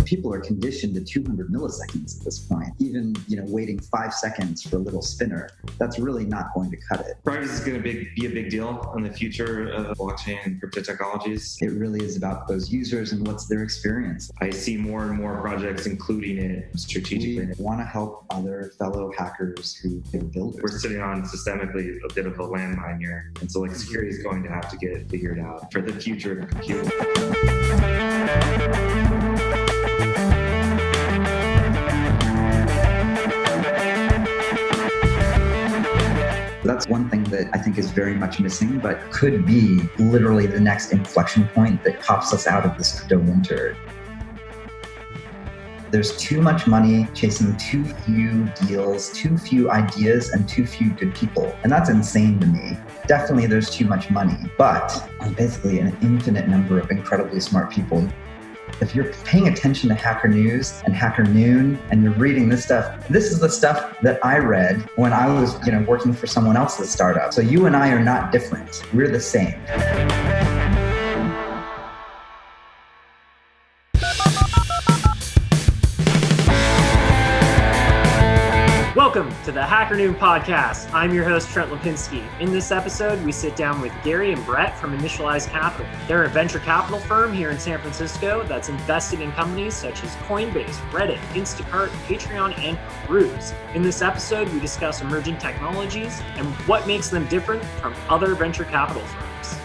People are conditioned to 200 milliseconds at this point. Even, waiting 5 seconds for a little spinner, that's really not going to cut it. Privacy is going to be a big deal in the future of blockchain and crypto technologies. It really is about those users and what's their experience. I see more and more projects including it strategically. We want to help other fellow hackers who are builders. We're sitting on systemically a bit of a landmine here. And so security is going to have to get figured out for the future of computing. That's one thing that I think is very much missing, but could be literally the next inflection point that pops us out of this crypto winter. There's too much money chasing too few deals, too few ideas, and too few good people. And that's insane to me. Definitely there's too much money, but basically an infinite number of incredibly smart people. If you're paying attention to Hacker News and Hacker Noon and you're reading this stuff, this is the stuff that I read when I was, working for someone else's startup. So you and I are not different. We're the same. Welcome to the Hacker Noon podcast. I'm your host, Trent Lipinski. In this episode, we sit down with Gary and Brett from Initialize Capital. They're a venture capital firm here in San Francisco that's invested in companies such as Coinbase, Reddit, Instacart, Patreon, and Cruise. In this episode, we discuss emerging technologies and what makes them different from other venture capital firms.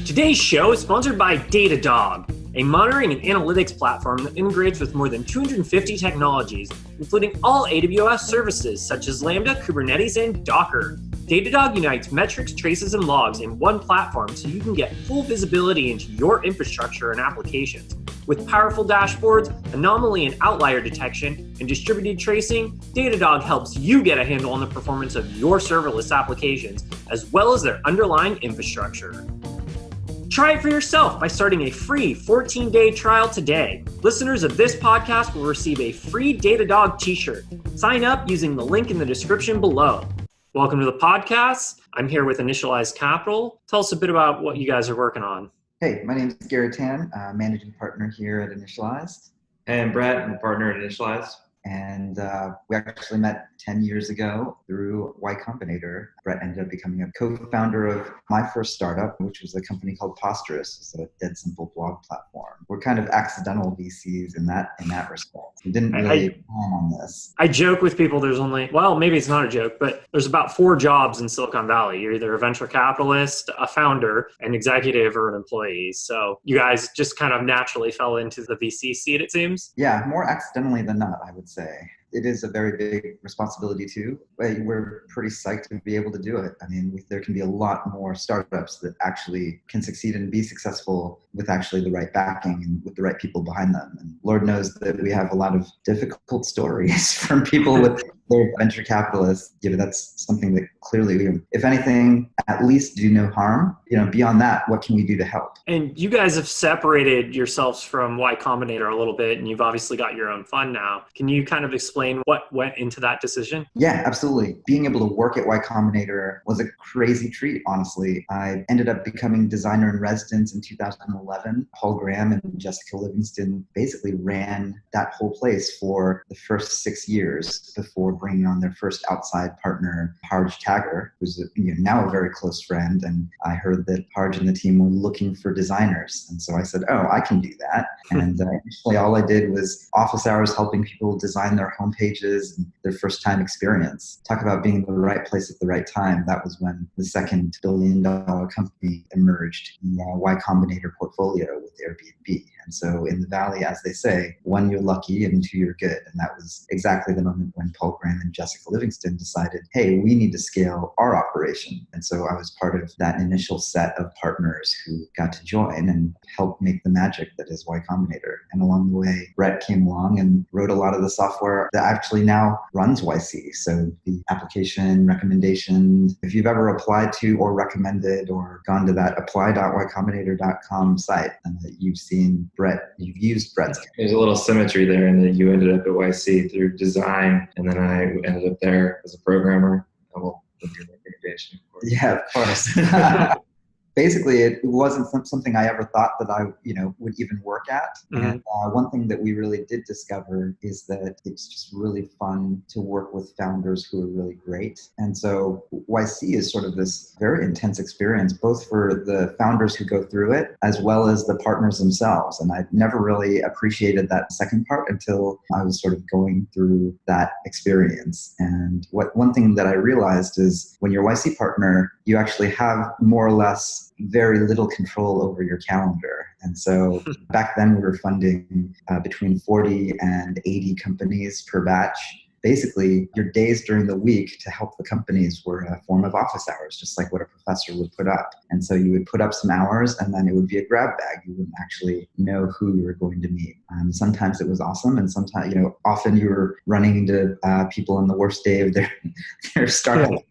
Today's show is sponsored by Datadog, a monitoring and analytics platform that integrates with more than 250 technologies, including all AWS services such as Lambda, Kubernetes, and Docker. Datadog unites metrics, traces, and logs in one platform so you can get full visibility into your infrastructure and applications. With powerful dashboards, anomaly and outlier detection, and distributed tracing, Datadog helps you get a handle on the performance of your serverless applications, as well as their underlying infrastructure. Try it for yourself by starting a free 14-day trial today. Listeners of this podcast will receive a free Datadog t-shirt. Sign up using the link in the description below. Welcome to the podcast. I'm here with Initialize Capital. Tell us a bit about what you guys are working on. Hey, my name is Gary Tan, managing partner here at Initialized. And Brett, I'm a partner at Initialized. And we actually met 10 years ago through Y Combinator. Brett ended up becoming a co-founder of my first startup, which was a company called Posterous. It's a dead simple blog platform. We're kind of accidental VCs in that respect. We didn't really plan on this. I joke with people there's only, well, maybe it's not a joke, but there's about 4 jobs in Silicon Valley. You're either a venture capitalist, a founder, an executive, or an employee. So you guys just kind of naturally fell into the VC seat, it seems? Yeah, more accidentally than not, I would say. It is a very big responsibility too, but we're pretty psyched to be able to do it. I mean, there can be a lot more startups that actually can succeed and be successful with actually the right backing and with the right people behind them. And Lord knows that we have a lot of difficult stories from people with their venture capitalists. That's something that clearly, if anything, at least do no harm. Beyond that, what can we do to help? And you guys have separated yourselves from Y Combinator a little bit, and you've obviously got your own fund now. Can you kind of explain what went into that decision? Yeah, absolutely. Being able to work at Y Combinator was a crazy treat, honestly. I ended up becoming designer in residence in 2011. Paul Graham and Jessica Livingston basically ran that whole place for the first 6 years before bringing on their first outside partner, Harj Tagger, who's now a very close friend. And I heard that Harj and the team were looking for designers. And so I said, I can do that. And initially all I did was office hours helping people design their homepages and their first time experience. Talk about being in the right place at the right time. That was when the second billion-dollar company emerged in the Y Combinator portfolio with Airbnb. And so in the Valley, as they say, 1, you're lucky, and 2, you're good. And that was exactly the moment when Paul Graham and Jessica Livingston decided, hey, we need to scale our operation. And so I was part of that initial set of partners who got to join and help make the magic that is Y Combinator. And along the way, Brett came along and wrote a lot of the software that actually now runs YC. So the application recommendations, if you've ever applied to or recommended or gone to that apply.ycombinator.com site and that you've seen Brett, you've used Brett's. There's a little symmetry there in that you ended up at YC through design, and then I ended up there as a programmer. And we'll with your recommendation, of course. Yeah, of course. Basically, it wasn't something I ever thought that I, would even work at. Mhm. And one thing that we really did discover is that it's just really fun to work with founders who are really great. And so YC is sort of this very intense experience, both for the founders who go through it, as well as the partners themselves. And I never really appreciated that second part until I was sort of going through that experience. And one thing that I realized is when you're a YC partner, you actually have more or less very little control over your calendar. And so back then we were funding between 40 and 80 companies per batch. Basically, your days during the week to help the companies were a form of office hours, just like what a professor would put up. And so you would put up some hours and then it would be a grab bag. You wouldn't actually know who you were going to meet. Sometimes it was awesome. And sometimes, often you were running into people on the worst day of their startup.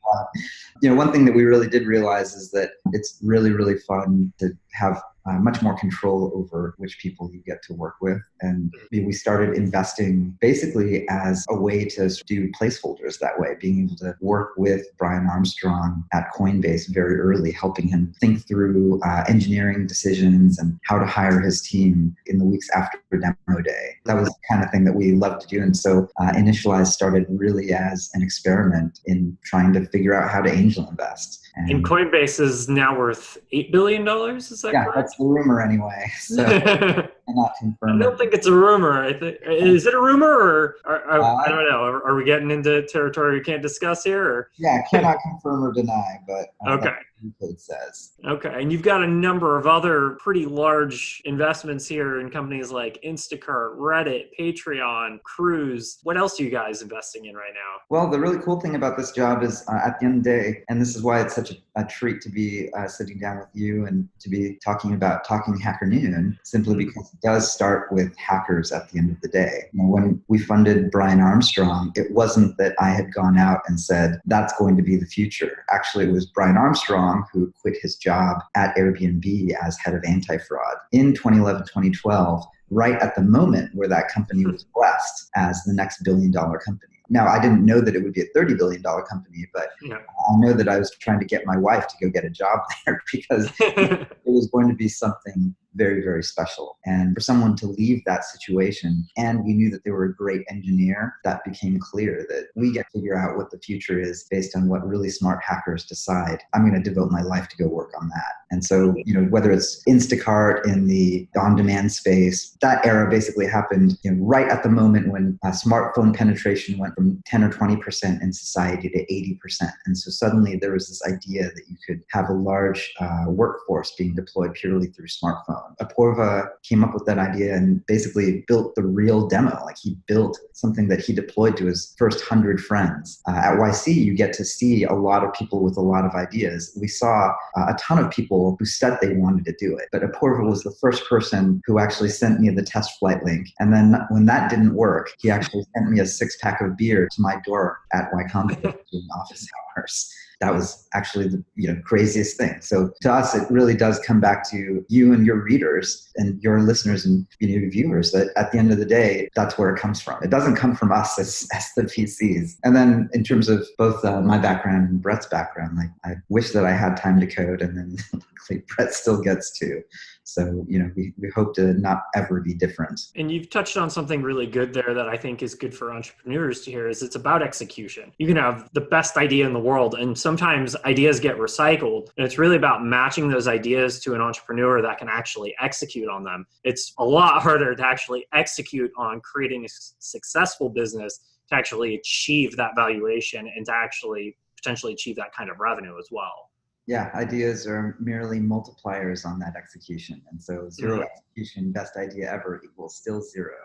One thing that we really did realize is that it's really, really fun to have much more control over which people you get to work with. And we started investing basically as a way to do placeholders that way, being able to work with Brian Armstrong at Coinbase very early, helping him think through engineering decisions and how to hire his team in the weeks after demo day. That was the kind of thing that we loved to do. And so Initialize started really as an experiment in trying to figure out how to angel invest. And Coinbase is now worth $8 billion, is that correct? That's the rumor anyway. So I cannot confirm. I don't think it's a rumor. Is it a rumor, or I don't know. Are we getting into territory we can't discuss here? Or? Yeah, I cannot confirm or deny, but okay. Code says. Okay, and you've got a number of other pretty large investments here in companies like Instacart, Reddit, Patreon, Cruise. What else are you guys investing in right now? Well, the really cool thing about this job is at the end of the day, and this is why it's such a treat to be sitting down with you and to be talking about Talking Hacker Noon, simply because it does start with hackers at the end of the day. When we funded Brian Armstrong, it wasn't that I had gone out and said, that's going to be the future. Actually, it was Brian Armstrong who quit his job at Airbnb as head of anti-fraud in 2011, 2012, right at the moment where that company was blessed as the next billion-dollar company. Now, I didn't know that it would be a $30 billion company, but I know that I was trying to get my wife to go get a job there because it was going to be something very, very special. And for someone to leave that situation, and we knew that they were a great engineer, that became clear that we get to figure out what the future is based on what really smart hackers decide. I'm going to devote my life to go work on that. And so, whether it's Instacart in the on-demand space, that era basically happened right at the moment when smartphone penetration went from 10 or 20% in society to 80%. And so suddenly there was this idea that you could have a large workforce being deployed purely through smartphone. Apoorva came up with that idea and basically built the real demo. Like he built something that he deployed to his first 100 friends. At YC, you get to see a lot of people with a lot of ideas. We saw a ton of people who said they wanted to do it, but Apoorva was the first person who actually sent me the test flight link. And then when that didn't work, he actually sent me a 6-pack of beer to my door at Y Combinator during office hours. That was actually the craziest thing. So to us, it really does come back to you and your readers and your listeners and your viewers that at the end of the day, that's where it comes from. It doesn't come from us as the PCs. And then in terms of both my background and Brett's background, like I wish that I had time to code, and then luckily Brett still gets to. So, we hope to not ever be different. And you've touched on something really good there that I think is good for entrepreneurs to hear, is it's about execution. You can have the best idea in the world, and sometimes ideas get recycled. And it's really about matching those ideas to an entrepreneur that can actually execute on them. It's a lot harder to actually execute on creating a successful business to actually achieve that valuation and to actually potentially achieve that kind of revenue as well. Yeah, ideas are merely multipliers on that execution. And so zero execution, best idea ever equals still zero.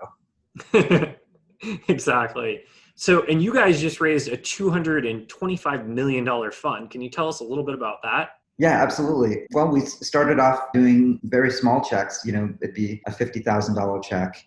Exactly. So, and you guys just raised a $225 million fund. Can you tell us a little bit about that? Yeah, absolutely. Well, we started off doing very small checks. It'd be a $50,000 check,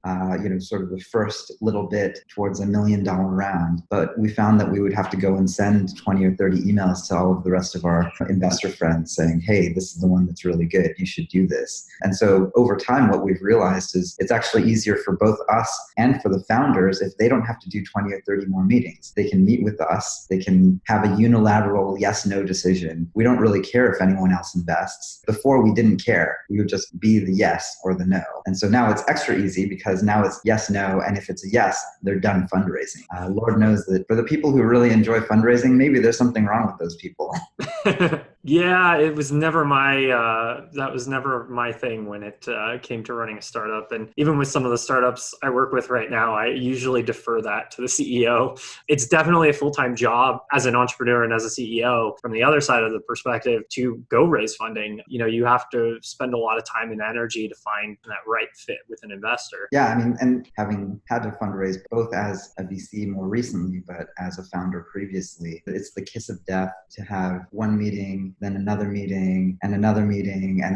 sort of the first little bit towards $1 million round. But we found that we would have to go and send 20 or 30 emails to all of the rest of our investor friends saying, hey, this is the one that's really good. You should do this. And so over time, what we've realized is it's actually easier for both us and for the founders if they don't have to do 20 or 30 more meetings. They can meet with us. They can have a unilateral yes-no decision. We don't really care if anyone else invests. Before, we didn't care. We would just be the yes or the no. And so now it's extra easy because now it's yes, no. And if it's a yes, they're done fundraising. Lord knows that for the people who really enjoy fundraising, maybe there's something wrong with those people. Yeah, it was never that was never my thing when it came to running a startup. And even with some of the startups I work with right now, I usually defer that to the CEO. It's definitely a full-time job as an entrepreneur and as a CEO from the other side of the perspective to go raise funding. You have to spend a lot of time and energy to find that right fit with an investor. Yeah, I mean, and having had to fundraise both as a VC more recently, but as a founder previously, it's the kiss of death to have one meeting, then another meeting, and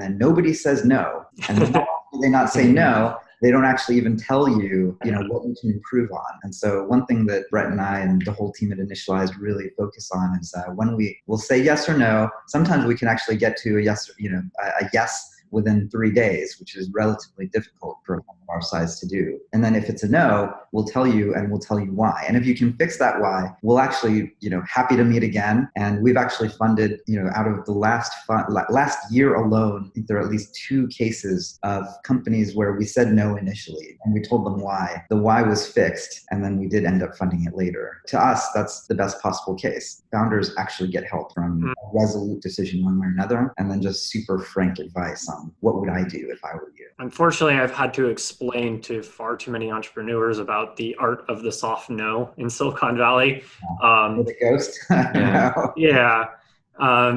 then nobody says no. And not only do they not say no, they don't actually even tell you, what you can improve on. And so one thing that Brett and I and the whole team at Initialized really focus on is when we will say yes or no, sometimes we can actually get to a yes, a yes within 3 days, which is relatively difficult for a company of our size to do. And then if it's a no, we'll tell you and we'll tell you why. And if you can fix that why, we'll actually, happy to meet again. And we've actually funded, out of the last year alone, I think there are at least 2 cases of companies where we said no initially and we told them why. The why was fixed and then we did end up funding it later. To us, that's the best possible case. Founders actually get help from a resolute decision one way or another, and then just super frank advice on what would I do if I were you. Unfortunately, I've had to explain to far too many entrepreneurs about the art of the soft no in Silicon Valley. The ghost?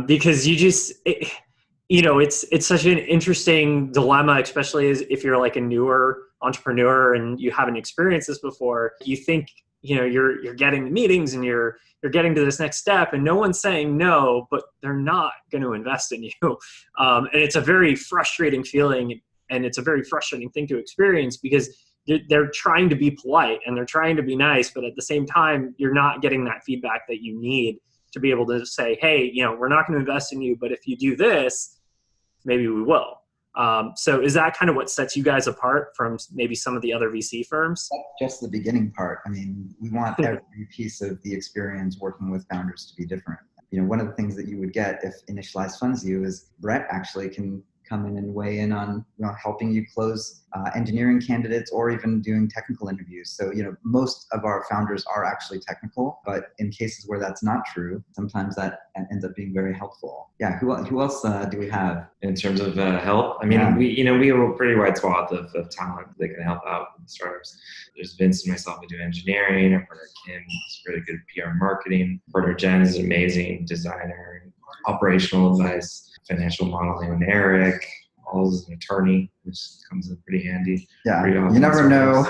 Because you just, it's such an interesting dilemma, especially as if you're like a newer entrepreneur and you haven't experienced this before. You think, you're getting the meetings and you're getting to this next step and no one's saying no, but they're not going to invest in you. And it's a very frustrating feeling and it's a very frustrating thing to experience because they're trying to be polite and they're trying to be nice, but at the same time, you're not getting that feedback that you need to be able to say, hey, we're not going to invest in you, but if you do this, maybe we will. So is that kind of what sets you guys apart from maybe some of the other VC firms? That's just the beginning part. I mean, we want every piece of the experience working with founders to be different. One of the things that you would get if Initialized funds you is Brett actually can come in and weigh in on helping you close engineering candidates or even doing technical interviews. So, most of our founders are actually technical, but in cases where that's not true, sometimes that ends up being very helpful. Yeah. Who else do we have? In terms of help? I mean, we have a pretty wide swath of talent that can help out with startups. There's Vince and myself who do engineering. Our partner Kim is really good at PR and marketing. Partner Jen is an amazing designer, operational advice, financial modeling, and Eric, all as an attorney, which comes in pretty handy. Yeah, you never know.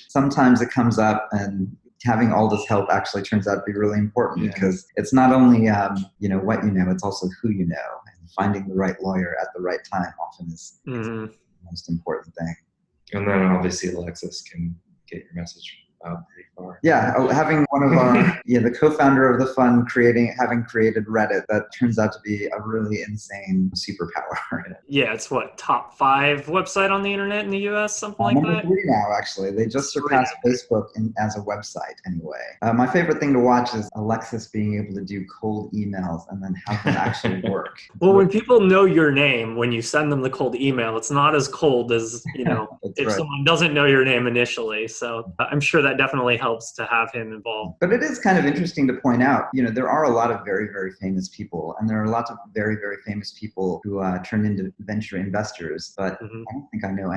Sometimes it comes up and having all this help actually turns out to be really important because it's not only, what you know, it's also who you know. And finding the right lawyer at the right time often is the most important thing. And then obviously Alexis can get your message out pretty far. Yeah, having one of our, the co-founder of the fund having created Reddit, that turns out to be a really insane superpower. Yeah, it's top 5 website on the internet in the US, something like number that? 3 now, actually. They just surpassed Facebook as a website anyway. My favorite thing to watch is Alexis being able to do cold emails and then have them actually work. Well, when people know your name, when you send them the cold email, it's not as cold as, if someone doesn't know your name initially. So I'm sure that definitely helps to have him involved. But it is kind of interesting to point out, there are a lot of very, very famous people, and there are lots of very, very famous people who turn into venture investors. But I don't think I know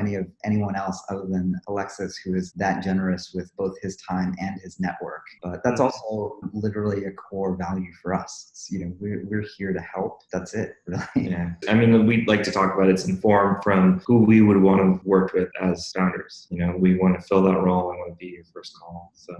anyone else other than Alexis who is that generous with both his time and his network. But that's also literally a core value for us. It's, we're here to help. That's it, really. Yeah. I mean, we'd like to talk about it's informed from who we would want to work with as founders. We want to fill that role. I want to be your first call. So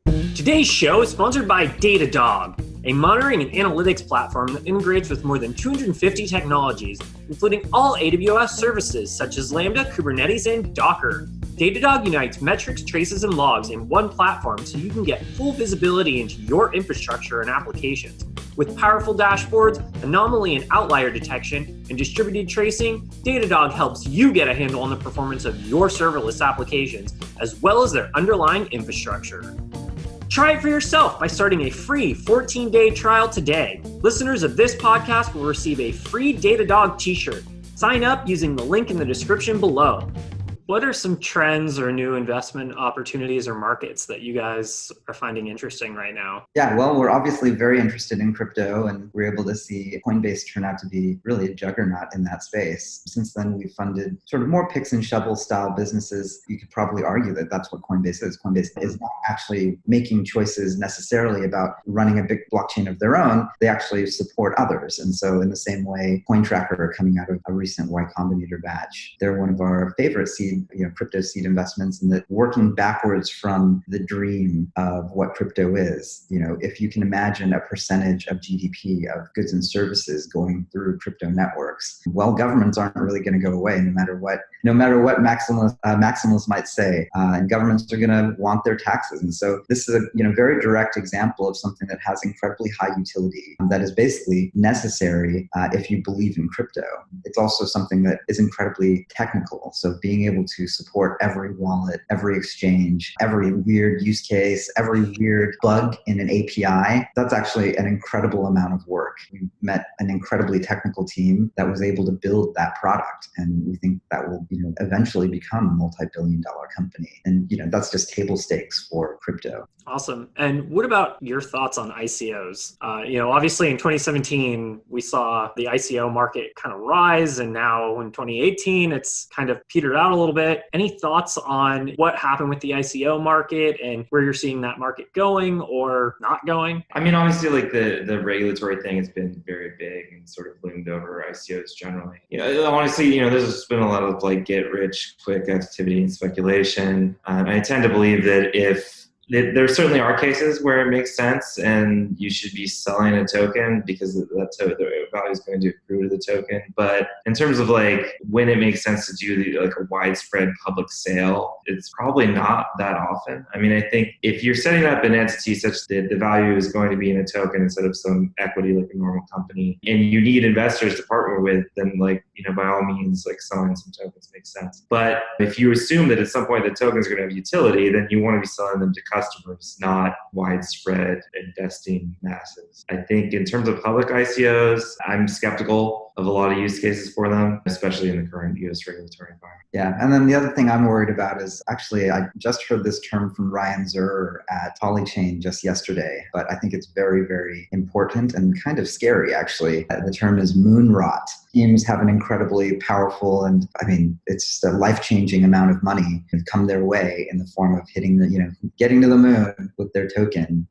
Today's show is sponsored by Datadog, a monitoring and analytics platform that integrates with more than 250 technologies, including all AWS services such as Lambda, Kubernetes, and Docker. Datadog unites metrics, traces, and logs in one platform so you can get full visibility into your infrastructure and applications. With powerful dashboards, anomaly and outlier detection, and distributed tracing, Datadog helps you get a handle on the performance of your serverless applications, as well as their underlying infrastructure. Try it for yourself by starting a free 14-day trial today. Listeners of this podcast will receive a free Datadog t-shirt. Sign up using the link in the description below. What are some trends or new investment opportunities or markets that you guys are finding interesting right now? Yeah, well, we're obviously very interested in crypto, and we're able to see Coinbase turn out to be really a juggernaut in that space. Since then, we've funded sort of more picks and shovel style businesses. You could probably argue that that's what Coinbase is. Coinbase is not actually making choices necessarily about running a big blockchain of their own. They actually support others. And so in the same way, CoinTracker are coming out of a recent Y Combinator batch. They're one of our favorite crypto seed investments, and that working backwards from the dream of what crypto is. If you can imagine a percentage of GDP of goods and services going through crypto networks, well, governments aren't really going to go away no matter what maximalists might say, and governments are going to want their taxes. And so this is a very direct example of something that has incredibly high utility that is basically necessary if you believe in crypto. It's also something that is incredibly technical. So being able to support every wallet, every exchange, every weird use case, every weird bug in an API, that's actually an incredible amount of work. We met an incredibly technical team that was able to build that product, and we think that will eventually become a multi-billion-dollar company. And that's just table stakes for crypto. Awesome. And what about your thoughts on ICOs? Obviously in 2017, we saw the ICO market kind of rise, and now in 2018, it's kind of petered out a little bit. Any thoughts on what happened with the ICO market and where you're seeing that market going or not going? I mean, obviously, the regulatory thing has been very big and sort of loomed over ICOs generally. Honestly, there's been a lot of get rich quick activity and speculation. I tend to believe that there certainly are cases where it makes sense and you should be selling a token because the value is going to accrue to the token. But in terms of when it makes sense to do a widespread public sale, it's probably not that often. I mean, I think if you're setting up an entity such that the value is going to be in a token instead of some equity like a normal company, and you need investors to partner with, then by all means, selling some tokens makes sense. But if you assume that at some point the tokens are going to have utility, then you want to be selling them to customers, not widespread investing masses. I think in terms of public ICOs, I'm skeptical of a lot of use cases for them, especially in the current US regulatory environment. Yeah, and then the other thing I'm worried about is actually, I just heard this term from Ryan Zur at Polychain just yesterday, but I think it's very, very important and kind of scary, actually. The term is moon rot. Teams have an incredibly powerful and, it's just a life-changing amount of money come their way in the form of hitting getting to the moon with their token.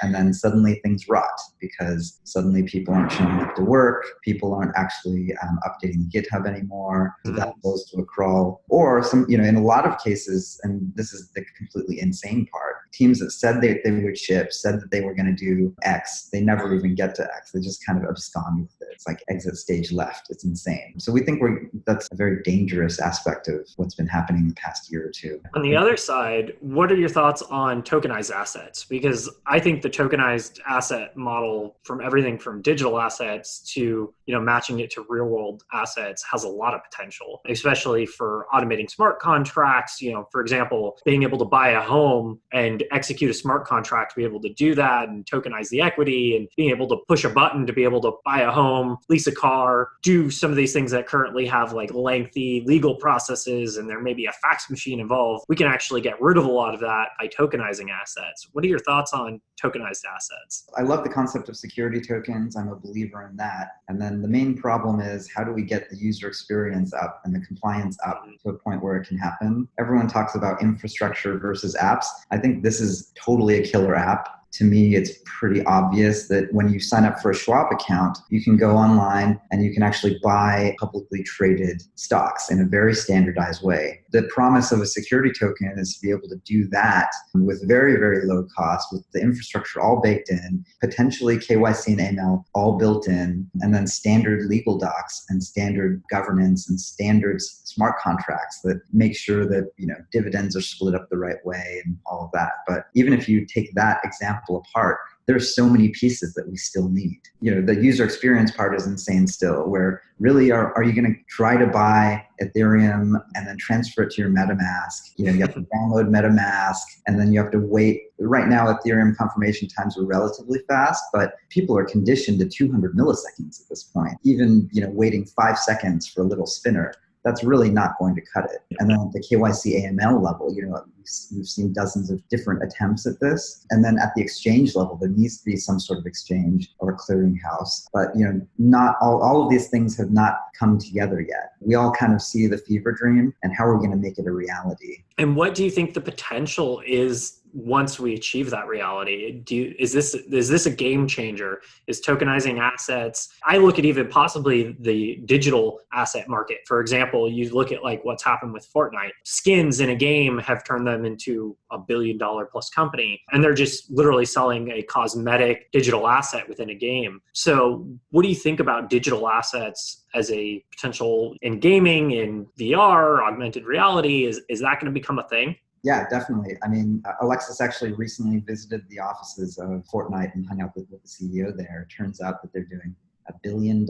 And then suddenly things rot because suddenly people aren't showing up to work. People aren't actually updating GitHub anymore. So that goes to a crawl. Or in a lot of cases, and this is the completely insane part, teams that said they would ship, said that they were going to do X, they never even get to X. They just kind of abscond with it. It's like exit stage left. It's insane. So we think that's a very dangerous aspect of what's been happening in the past year or two. On the other side, what are your thoughts on tokenized assets? Because I think the tokenized asset model, from everything from digital assets to matching it to real world assets, has a lot of potential, especially for automating smart contracts. For example, being able to buy a home and execute a smart contract to be able to do that and tokenize the equity, and being able to push a button to be able to buy a home, lease a car, do some of these things that currently have lengthy legal processes and there may be a fax machine involved. We can actually get rid of a lot of that by tokenizing assets. What are your thoughts on tokenized assets? I love the concept of security tokens. I'm a believer in that. And then the main problem is, how do we get the user experience up and the compliance up to a point where it can happen? Everyone talks about infrastructure versus apps. I think this is totally a killer app. To me, it's pretty obvious that when you sign up for a Schwab account, you can go online and you can actually buy publicly traded stocks in a very standardized way. the promise of a security token is to be able to do that with very, very low cost, with the infrastructure all baked in, potentially KYC and AML all built in, and then standard legal docs and standard governance and standard smart contracts that make sure that, dividends are split up the right way and all of that. But even if you take that example apart, there's so many pieces that we still need. The user experience part is insane still, where really are you going to try to buy Ethereum and then transfer it to your MetaMask? You have to download MetaMask and then you have to wait. Right now, Ethereum confirmation times are relatively fast, but people are conditioned to 200 milliseconds at this point. Even, waiting 5 seconds for a little spinner, that's really not going to cut it. And then at the KYC AML level, we've seen dozens of different attempts at this. And then at the exchange level, there needs to be some sort of exchange or clearinghouse. But, not all of these things have not come together yet. We all kind of see the fever dream, and how are we going to make it a reality? And what do you think the potential is once we achieve that reality? Is this a game changer? Is tokenizing assets? I look at even possibly the digital asset market. For example, you look at like what's happened with Fortnite. Skins in a game have turned them into $1 billion plus company, and they're just literally selling a cosmetic digital asset within a game. So what do you think about digital assets as a potential in gaming, in VR, augmented reality? Is that going to become a thing? Yeah, definitely. I mean, Alexis actually recently visited the offices of Fortnite and hung out with the CEO there. It turns out that they're doing $1 billion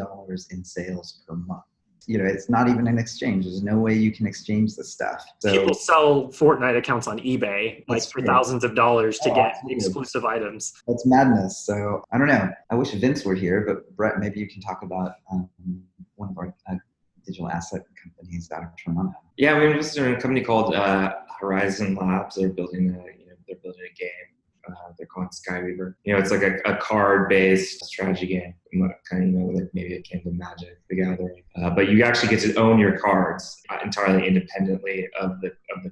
in sales per month. It's not even an exchange. There's no way you can exchange this stuff. So people sell Fortnite accounts on eBay for thousands of dollars to get exclusive items. That's madness. So I don't know. I wish Vince were here, but Brett, maybe you can talk about one of our digital asset companies that are Toronto. Yeah, we invested in a company called Horizon Labs. They're building a game. They're calling it Skyweaver. It's like a card-based strategy game, kind of like maybe akin to Magic: The Gathering. But you actually get to own your cards entirely independently of the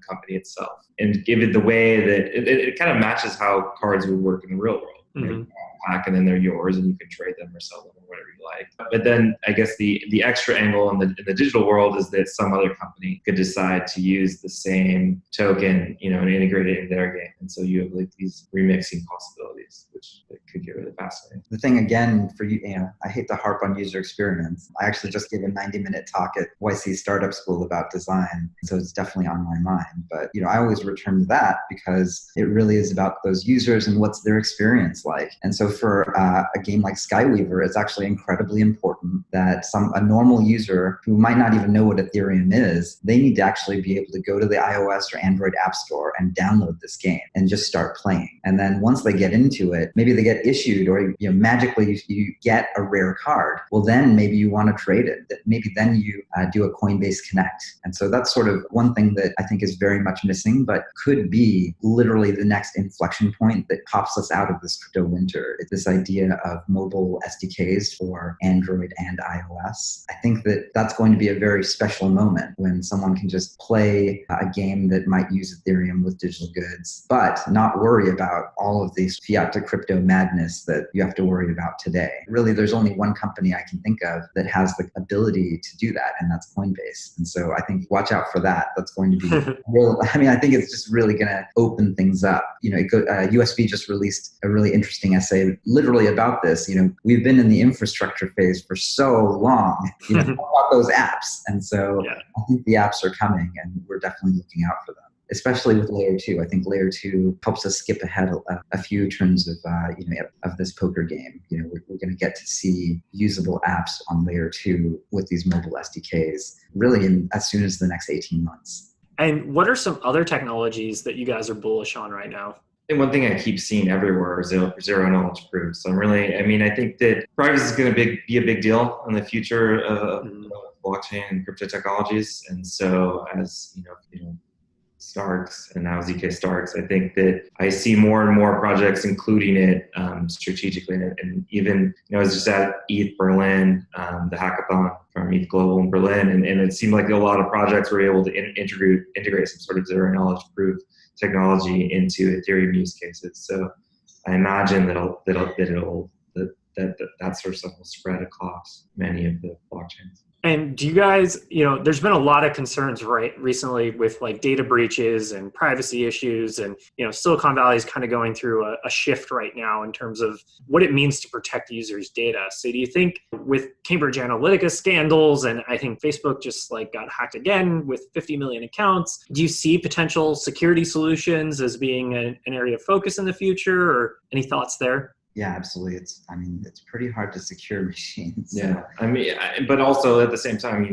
company itself, and give it the way that it kind of matches how cards would work in the real world. Mm-hmm. Pack, and then they're yours, and you can trade them or sell them or whatever you like. But then I guess the extra angle in the digital world is that some other company could decide to use the same token, and integrate it in their game. And so you have like these remixing possibilities, which could get really fascinating. The thing again for you, I hate to harp on user experience. I actually just gave a 90-minute talk at YC Startup School about design, so it's definitely on my mind. But I always return to that because it really is about those users and what's their experience like. And so for a game like Skyweaver, it's actually incredibly important that a normal user who might not even know what Ethereum is, they need to actually be able to go to the iOS or Android App Store and download this game and just start playing. And then once they get into it, maybe they get issued or magically you get a rare card. Well, then maybe you want to trade it. Maybe then you do a Coinbase Connect. And so that's sort of one thing that I think is very much missing, but could be literally the next inflection point that pops us out of this crypto winter. It's this idea of mobile SDKs for Android and iOS. I think that that's going to be a very special moment when someone can just play a game that might use Ethereum with digital goods, but not worry about all of these fiat to crypto madness that you have to worry about today. Really, there's only one company I can think of that has the ability to do that, and that's Coinbase. And so I think watch out for that. That's going to be real. I think it's just really going to open things up. USB just released a really interesting essay literally about this. We've been in the infrastructure phase for so long, about those apps. And so I think the apps are coming and we're definitely looking out for them, especially with layer 2. I think layer 2 helps us skip ahead a few turns of this poker game. We're going to get to see usable apps on layer 2 with these mobile SDKs really as soon as the next 18 months. And what are some other technologies that you guys are bullish on right now? And one thing I keep seeing everywhere is zero knowledge proof. So I think that privacy is going to be a big deal in the future of blockchain and crypto technologies. And so as Starks and now ZK Starks, I think that I see more and more projects including it strategically. And even, I was just at ETH Berlin, the hackathon from ETH Global in Berlin, and it seemed like a lot of projects were able to integrate some sort of zero knowledge proof technology into Ethereum use cases. So I imagine that sort of stuff will spread across many of the blockchains. And do you guys, there's been a lot of concerns recently with like data breaches and privacy issues, and Silicon Valley is kind of going through a shift right now in terms of what it means to protect users' data. So do you think with Cambridge Analytica scandals, and I think Facebook just like got hacked again with 50 million accounts, do you see potential security solutions as being an area of focus in the future, or any thoughts there? Yeah, absolutely. It's pretty hard to secure machines. Yeah. But also at the same time,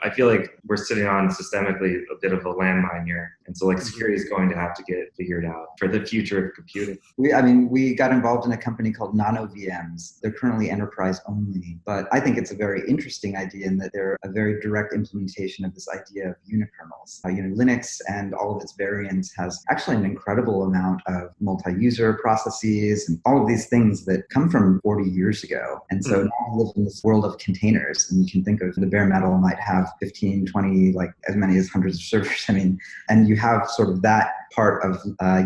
I feel like we're sitting on systemically a bit of a landmine here. And so like security is going to have to get figured out for the future of computing. We got involved in a company called Nano VMs. They're currently enterprise only, but I think it's a very interesting idea in that they're a very direct implementation of this idea of unikernels. Linux and all of its variants has actually an incredible amount of multi-user processes and all of these things that come from 40 years ago. And so now we live in this world of containers, and you can think of the bare metal might have 15, 20, like as many as hundreds of servers. And you have sort of that part of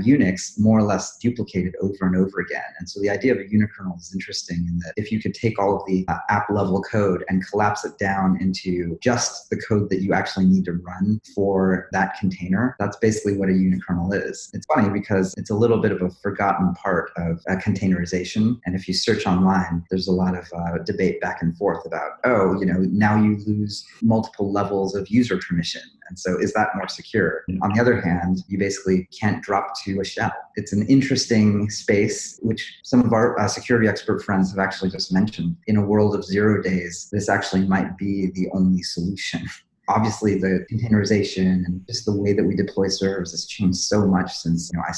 Unix more or less duplicated over and over again. And so the idea of a unikernel is interesting in that if you could take all of the app level code and collapse it down into just the code that you actually need to run for that container, that's basically what a unikernel is. It's funny because it's a little bit of a forgotten part of containerization. And if you search online, there's a lot of debate back and forth about, now you lose multiple levels of user permission. And so is that more secure? On the other hand, you basically can't drop to a shell. It's an interesting space, which some of our security expert friends have actually just mentioned. In a world of 0 days, this actually might be the only solution. Obviously, the containerization and just the way that we deploy servers has changed so much since I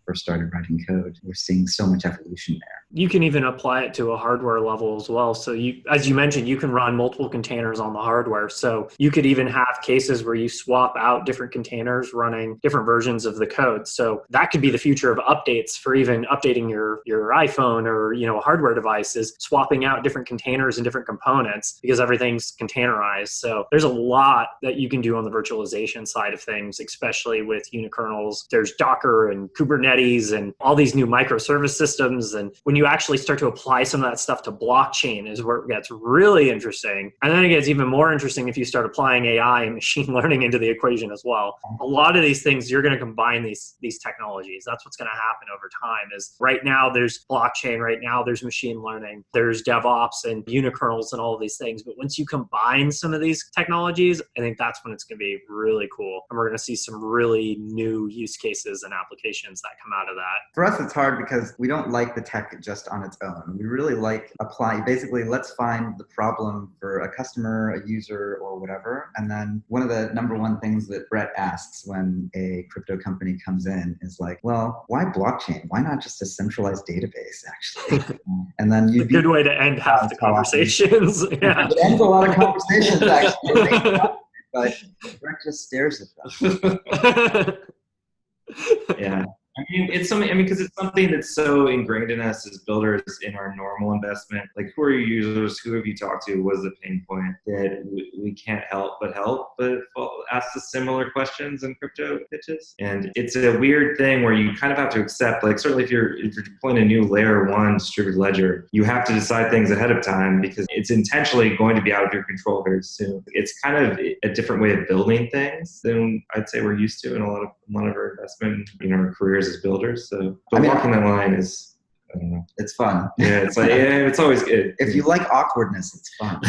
first started writing code. We're seeing so much evolution there. You can even apply it to a hardware level as well. So as you mentioned, you can run multiple containers on the hardware. So you could even have cases where you swap out different containers running different versions of the code. So that could be the future of updates for even updating your iPhone or, a hardware device, is swapping out different containers and different components because everything's containerized. So there's a lot that you can do on the virtualization side of things, especially with unikernels. There's Docker and Kubernetes and all these new microservice systems. And when you actually start to apply some of that stuff to blockchain is where it gets really interesting. And then it gets even more interesting if you start applying AI and machine learning into the equation as well. A lot of these things, you're going to combine these technologies. That's what's going to happen over time. Is right now there's blockchain, right now there's machine learning, there's DevOps and unikernels and all of these things. But once you combine some of these technologies, I think that's when it's going to be really cool. And we're going to see some really new use cases and applications that come out of that. For us, it's hard because we don't like the tech just on its own. We really like basically, let's find the problem for a customer, a user, or whatever. And then one of the number one things that Brett asks when a crypto company comes in is like, well, why blockchain? Why not just a centralized database, actually? And then you'd be a good way to end half the conversations. Yeah. It ends a lot of conversations, actually. But Brett just stares at them. Yeah. It's something, because it's something that's so ingrained in us as builders in our normal investment. Like, who are your users? Who have you talked to? What is the pain point that we can't help but ask the similar questions in crypto pitches? And it's a weird thing where you kind of have to accept, like, certainly if you're deploying a new layer 1 distributed ledger, you have to decide things ahead of time because it's intentionally going to be out of your control very soon. It's kind of a different way of building things than I'd say we're used to in a lot of our investment, our careers as builders. So walking that line is, I don't know. It's fun. Yeah, it's like, it's always good. If you like awkwardness, it's fun.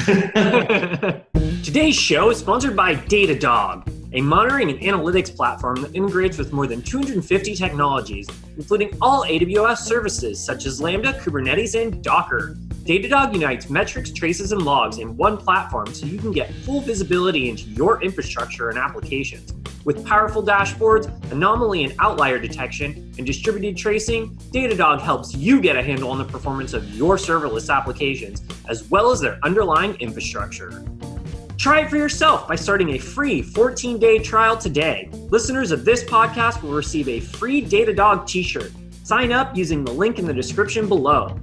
Today's show is sponsored by Datadog, a monitoring and analytics platform that integrates with more than 250 technologies, including all AWS services such as Lambda, Kubernetes, and Docker. Datadog unites metrics, traces, and logs in one platform so you can get full visibility into your infrastructure and applications. With powerful dashboards, anomaly and outlier detection, and distributed tracing, Datadog helps you get a handle on the performance of your serverless applications, as well as their underlying infrastructure. Try it for yourself by starting a free 14-day trial today. Listeners of this podcast will receive a free Datadog t-shirt. Sign up using the link in the description below.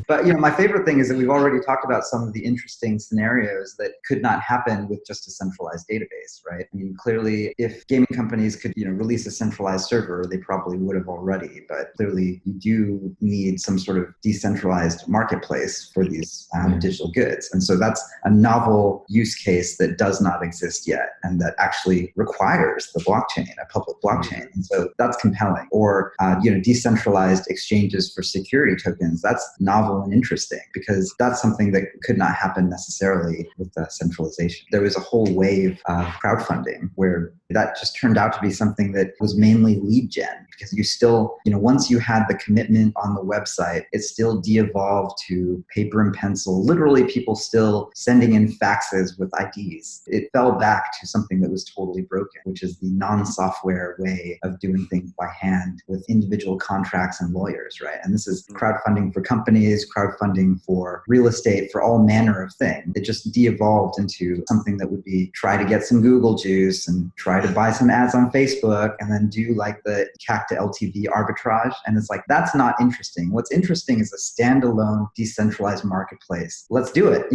But my favorite thing is that we've already talked about some of the interesting scenarios that could not happen with just a centralized database, right? I mean, clearly, if gaming companies could, release a centralized server, they probably would have already. But clearly, you do need some sort of decentralized marketplace for these digital goods, and so that's a novel use case that does not exist yet, and that actually requires the blockchain, a public blockchain. And so that's compelling. Or decentralized exchanges for security tokens. That's novel and interesting because that's something that could not happen necessarily with centralization. There was a whole wave of crowdfunding where that just turned out to be something that was mainly lead gen, because you still, once you had the commitment on the website, it still de-evolved to paper and pencil, literally people still sending in faxes with IDs. It fell back to something that was totally broken, which is the non-software way of doing things by hand with individual contracts and lawyers, right? And this is crowdfunding for companies, crowdfunding for real estate, for all manner of things. It just de-evolved into something that would be try to get some Google juice and try to buy some ads on Facebook and then do like the CAC to LTV arbitrage. And it's like, that's not interesting. What's interesting is a standalone decentralized marketplace. Let's do it.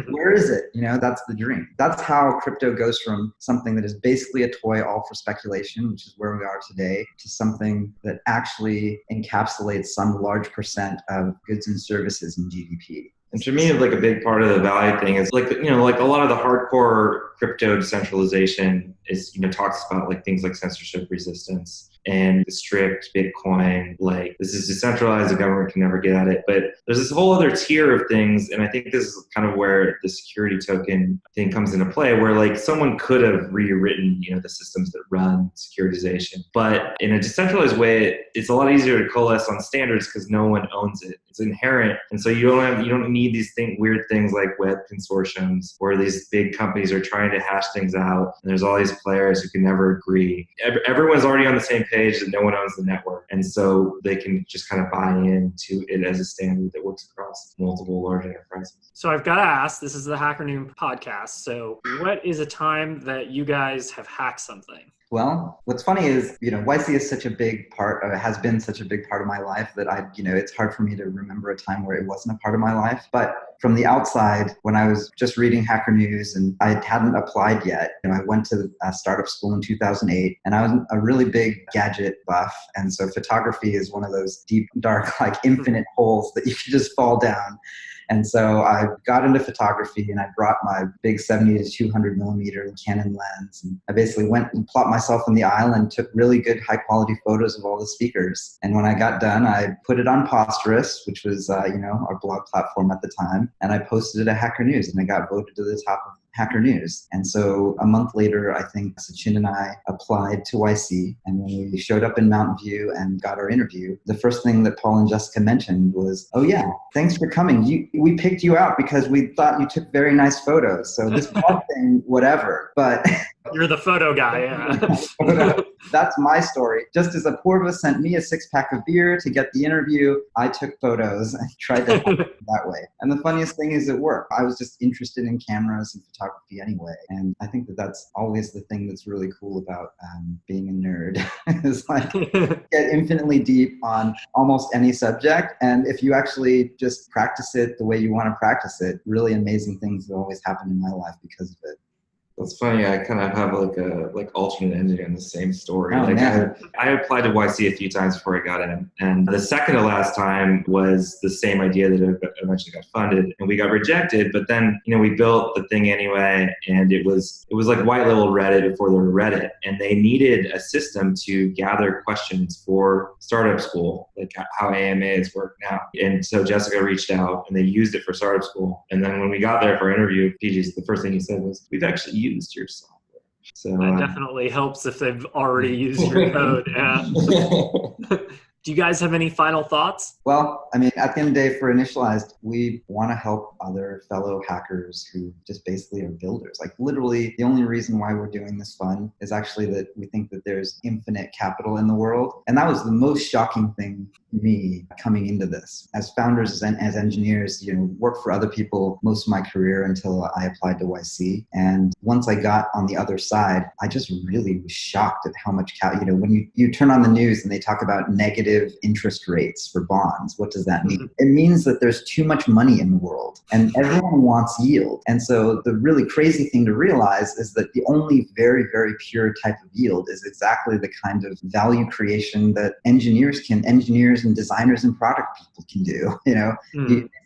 Where is it? That's the dream. That's how crypto goes from something that is basically a toy all for speculation, which is where we are today, to something that actually encapsulates some large percent of goods and services in GDP. And to me, like a big part of the value thing is like a lot of the hardcore crypto decentralization is, talks about like things like censorship resistance and the strict Bitcoin, like this is decentralized, the government can never get at it. But there's this whole other tier of things, and I think this is kind of where the security token thing comes into play, where like someone could have rewritten, the systems that run securitization. But in a decentralized way, it's a lot easier to coalesce on standards because no one owns it. It's inherent. And so you don't need these weird things like web consortiums where these big companies are trying to hash things out, and there's all these players who can never agree. Everyone's already on the same page that no one owns the network, and so they can just kind of buy into it as a standard that works across multiple large enterprises. So I've got to ask, this is the Hacker Noon podcast, so what is a time that you guys have hacked something? Well, what's funny is, YC is such a big part, or has been such a big part of my life that it's hard for me to remember a time where it wasn't a part of my life. But from the outside, when I was just reading Hacker News and I hadn't applied yet, I went to a startup school in 2008, and I was a really big gadget buff. And so photography is one of those deep, dark, like infinite holes that you can just fall down. And so I got into photography, and I brought my big 70 to 200 millimeter Canon lens. And I basically went and plopped myself in the aisle and took really good high quality photos of all the speakers. And when I got done, I put it on Posterous, which was, our blog platform at the time. And I posted it at Hacker News, and I got voted to the top of Hacker News. And so a month later, I think Sachin and I applied to YC. And when we showed up in Mountain View and got our interview, the first thing that Paul and Jessica mentioned was, oh yeah, thanks for coming. We picked you out because we thought you took very nice photos. So this blog thing, whatever. But you're the photo guy, yeah. That's my story. Just as Apurva sent me a 6-pack of beer to get the interview, I took photos and tried to hack it that way. And the funniest thing is it worked. I was just interested in cameras and photography anyway. And I think that that's always the thing that's really cool about being a nerd. Is like get infinitely deep on almost any subject. And if you actually just practice it the way you want to practice it, really amazing things have always happened in my life because of it. It's funny. I kind of have like alternate ending on the same story. Oh, I applied to YC a few times before I got in, and the second to last time was the same idea that eventually got funded, and we got rejected. But then we built the thing anyway, and it was like white label Reddit before there were Reddit, and they needed a system to gather questions for startup school, like how AMAs work now. And so Jessica reached out, and they used it for startup school. And then when we got there for our interview, PG's the first thing he said was, "We've actually used your software." So that definitely helps if they've already used your code. Yeah. Do you guys have any final thoughts? Well, I mean, at the end of the day, for Initialized, we want to help other fellow hackers who just basically are builders. Like literally, the only reason why we're doing this fund is actually that we think that there's infinite capital in the world. And that was the most shocking thing for me coming into this. As founders, as engineers, work for other people most of my career until I applied to YC. And once I got on the other side, I just really was shocked at how much when you turn on the news and they talk about negative negative interest rates for bonds. What does that mean? It means that there's too much money in the world and everyone wants yield. And so the really crazy thing to realize is that the only very, very pure type of yield is exactly the kind of value creation that engineers and designers and product people can do.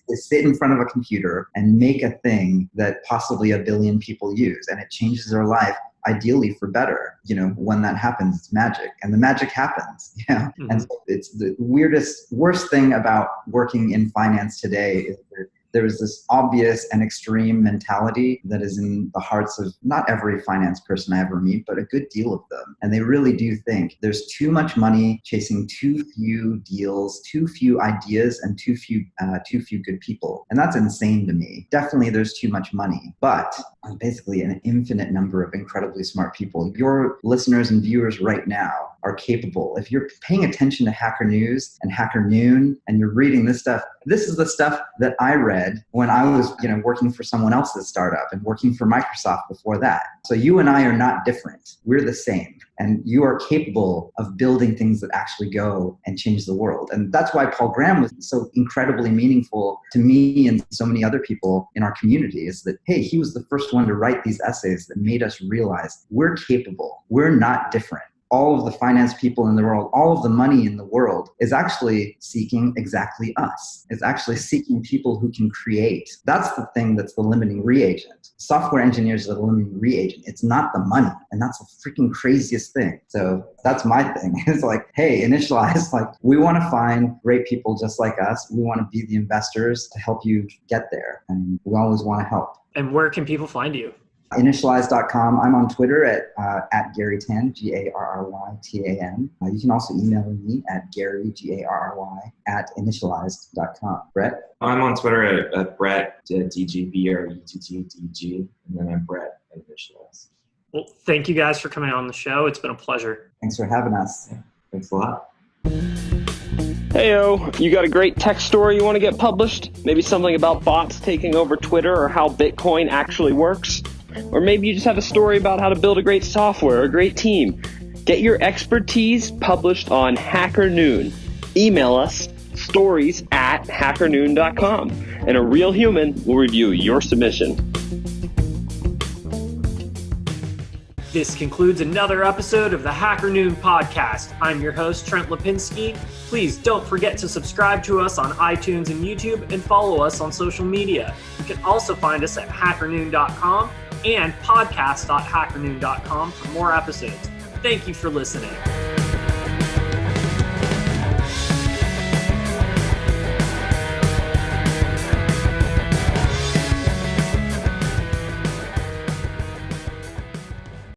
They sit in front of a computer and make a thing that possibly 1 billion people use, and it changes their life, ideally for better. When that happens, it's magic, and the magic happens. And so it's the worst thing about working in finance today is that there is this obvious and extreme mentality that is in the hearts of not every finance person I ever meet, but a good deal of them. And they really do think there's too much money chasing too few deals, too few ideas, and too few good people. And that's insane to me. Definitely there's too much money, but basically an infinite number of incredibly smart people. Your listeners and viewers right now are capable. If you're paying attention to Hacker News and Hacker Noon and you're reading this stuff, this is the stuff that I read when I was, working for someone else's startup and working for Microsoft before that. So you and I are not different. We're the same. And you are capable of building things that actually go and change the world. And that's why Paul Graham was so incredibly meaningful to me and so many other people in our community, is that, hey, he was the first one to write these essays that made us realize we're capable. We're not different. All of the finance people in the world, all of the money in the world is actually seeking exactly us. It's actually seeking people who can create. That's the thing that's the limiting reagent. Software engineers are the limiting reagent. It's not the money. And that's the freaking craziest thing. So that's my thing. It's like, hey, Initialize, we want to find great people just like us. We want to be the investors to help you get there. And we always want to help. And where can people find you? Initialize.com. I'm on Twitter at Gary Tan, GaryTan. You can also email me at Gary, Garry, at Initialized.com. Brett? I'm on Twitter at Brett, DG, BRETTDG, and then I'm Brett at Initialize. Well, thank you guys for coming on the show. It's been a pleasure. Thanks for having us. Yeah, thanks a lot. Heyo, you got a great tech story you want to get published? Maybe something about bots taking over Twitter or how Bitcoin actually works? Or maybe you just have a story about how to build a great software or a great team. Get your expertise published on Hacker Noon. Email us stories@hackernoon.com, and a real human will review your submission. This concludes another episode of the Hacker Noon podcast. I'm your host, Trent Lipinski. Please don't forget to subscribe to us on iTunes and YouTube and follow us on social media. You can also find us at hackernoon.com and podcast.hackernoon.com for more episodes. Thank you for listening.